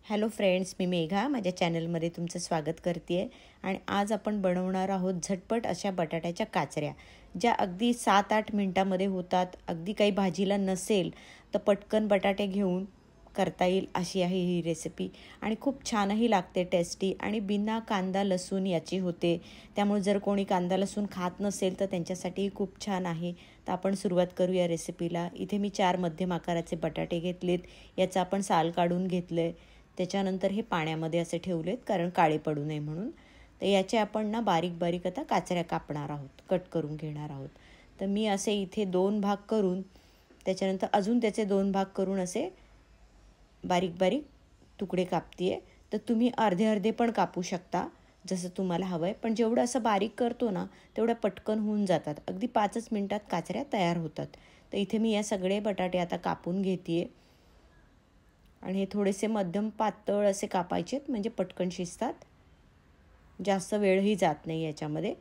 Hello friends, मी मेघा माझ्या चॅनलमध्ये तुमचं स्वागत करते आहे. आणि आज आपण बनवणार आहोत झटपट अशा बटाट्याच्या काचऱ्या, ज्या अगदी 7-8 मिनटामध्ये होतात. अगदी काही भाजीला नसेल तर पटकन बटाटे घेऊन करता येईल अशी आहे ही रेसिपी. आणि खूप छानही लागते, टेस्टी, आणि बिना कांदा लसूण याची होते. त्यामुळे जर कोणी कांदा लसूण खात नसेल तर त्यांच्यासाठीही खूप छान आहे. तर आपण सुरुवात करूया रेसिपीला. इथे मी 4 मध्यम आकाराचे बटाटे घेतलेत. याचा आपण साल काढून घेतलं आहे. त्याच्यानंतर हे पाण्यामध्ये असे ठेवलेत कारण काळे पडू नये म्हणून. तर याचे आपण ना बारीक बारीक आता काचऱ्या कापणार आहोत, कट करून घेणार आहोत. तर मी असे इथे 2 भाग करून त्याच्यानंतर अजून त्याचे 2 भाग करून असे बारीक बारीक तुकडे कापते. तर तुम्ही अर्धे अर्धे पण कापू शकता जसं तुम्हाला हवं आहे. पण जेवढं असं बारीक करतो ना तेवढं पटकन होऊन जातात. अगदी 5 मिनटात काचऱ्या तयार होतात. तर इथे मी या सगळे बटाटे आता कापून घेते. आणि हे थोडेसे मध्यम पातळ असे कापायचेत म्हणजे पटकन शिजतात, जास्त वेळही जात नाही याच्यामध्ये.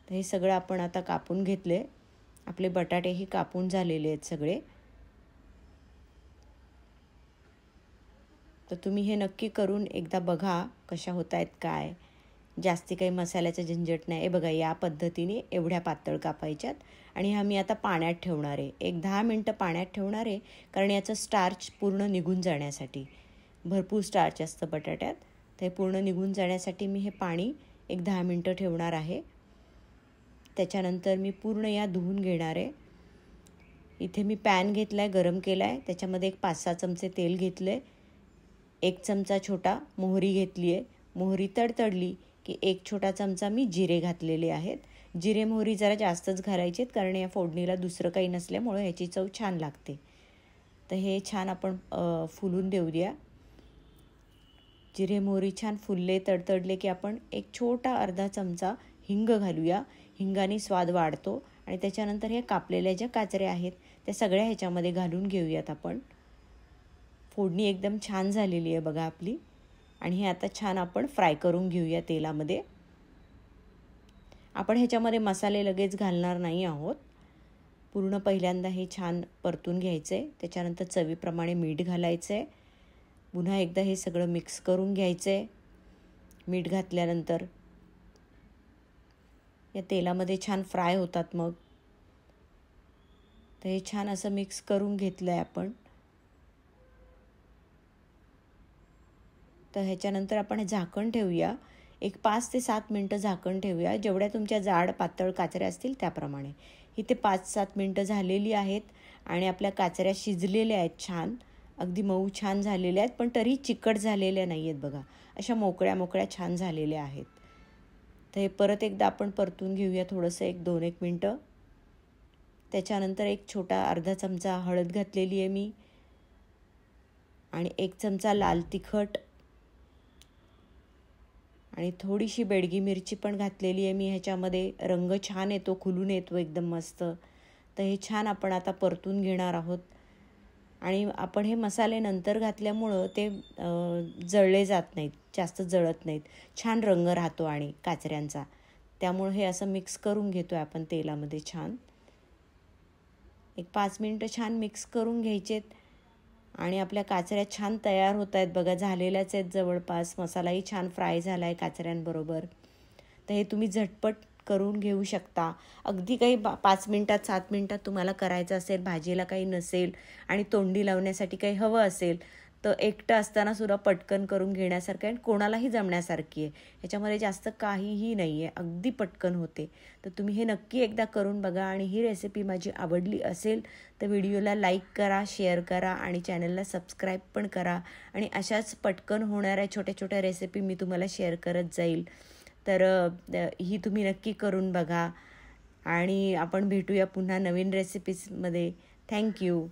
तर हे सगळं आपण आता कापून घेतले. आपले बटाटेही कापून झालेले आहेत सगळे. तर तुम्ही हे नक्की करून एकदा बघा कशा होत आहेत काय. जास्ती काही मसाल्याचं झंझट नाही. बघा, या पद्धतीने एवढ्या पातळ कापायच्यात. आणि हा मी आता पाण्यात ठेवणार आहे. एक 10 मिनटं पाण्यात ठेवणार आहे, कारण याचं स्टार्च पूर्ण निघून जाण्यासाठी. भरपूर स्टार्च असतं बटाट्यात. तर हे पूर्ण निघून जाण्यासाठी मी हे पाणी एक 10 मिनटं ठेवणार आहे. त्याच्यानंतर मी पूर्ण या धुवून घेणार आहे. इथे मी पॅन घेतला आहे, गरम केला आहे. त्याच्यामध्ये एक 5-6 चमचे तेल घेतलं आहे. 1 चमचा छोटा मोहरी घेतली आहे. मोहरी तडतडली की 1 छोटा चमचा मी जिरे घातलेले आहेत. जिरे मोहरी जरा जास्तच घालायचे आहेत, कारण या फोडणीला दुसरं काही नसल्यामुळे ह्याची चव छान लागते. तर हे छान आपण फुलून देऊया. जिरे मोहरी छान फुलले, तडतडले की आपण एक छोटा अर्धा चमचा हिंग घालूया. हिंगाने स्वाद वाढतो. आणि त्याच्यानंतर हे कापलेल्या ज्या काचऱ्या आहेत त्या सगळ्या ह्याच्यामध्ये घालून घेऊयात आपण. फोडणी एकदम छान झालेली आहे बघा आपली. आणि हे आता छान आपण फ्राय करून घेऊया तेलामध्ये. आपण ह्याच्यामध्ये मसाले लगेच घालणार नाही आहोत. पूर्ण पहिल्यांदा हे छान परतून घ्यायचं आहे. त्याच्यानंतर चवीप्रमाणे मीठ घालायचं आहे. पुन्हा एकदा हे सगळं मिक्स करून घ्यायचं आहे. मीठ घातल्यानंतर या तेलामध्ये छान फ्राय होतात मग. तर हे छान असं मिक्स करून घेतलं आहे आपण. तर ह्याच्यानंतर आपण झाकण ठेवूया. एक 5 ते 7 मिनटं झाकण ठेवूया, जेवढ्या तुमच्या जाड पातळ काचऱ्या असतील त्याप्रमाणे. इथे 5-7 मिनटं झालेली आहेत. आणि आपल्या काचऱ्या शिजलेल्या आहेत छान, अगदी मऊ छान झालेल्या आहेत. पण तरी चिकट झालेल्या नाही आहेत बघा, अशा मोकळ्या मोकळ्या छान झालेल्या आहेत. तर हे परत एकदा आपण परतून घेऊया थोडंसं, एक 2-1 मिनटं. त्याच्यानंतर एक छोटा अर्धा चमचा हळद घातलेली आहे मी. आणि 1 चमचा लाल तिखट आणि थोडीशी बेडगी मिरची पण घातलेली आहे मी ह्याच्यामध्ये. रंग छान येतो, खुलून येतो एकदम मस्त. तर हे छान आपण आता परतून घेणार आहोत. आणि आपण हे मसाले नंतर घातल्यामुळं ते जळले जात नाहीत, जास्त जळत नाहीत. छान रंग राहतो आणि काचऱ्यांचा. त्यामुळे हे असं मिक्स करून घेतो आहे आपण तेलामध्ये छान. एक 5 मिनटं छान मिक्स करून घ्यायचेत. आणि आपल्या काचऱ्या छान तयार होत आहेत बघा, झालेल्याच आहेत जवळपास. मसालाही छान फ्राय झाला आहे काचऱ्यांबरोबर. तर हे तुम्ही झटपट करून घेऊ शकता. अगदी काही 5 मिनटात 7 मिनटात तुम्हाला करायचं असेल, भाजीला काही नसेल आणि तोंडी लावण्यासाठी काही हवं असेल तर एकटं असताना सुद्धा पटकन करून घेण्यासारखं आहे आणि कोणालाही जमण्यासारखी आहे. ह्याच्यामध्ये जास्त काहीही नाही आहे, अगदी पटकन होते. तर तुम्ही हे नक्की एकदा करून बघा. आणि ही रेसिपी माझी आवडली असेल तर व्हिडिओला लाईक करा, शेअर करा आणि चॅनलला सबस्क्राईब पण करा. आणि अशाच पटकन होणाऱ्या छोट्या छोट्या रेसिपी मी तुम्हाला शेअर करत जाईल. तर ही तुम्ही नक्की करून बघा. आणि आपण भेटूया पुन्हा नवीन रेसिपीजमध्ये. थँक्यू.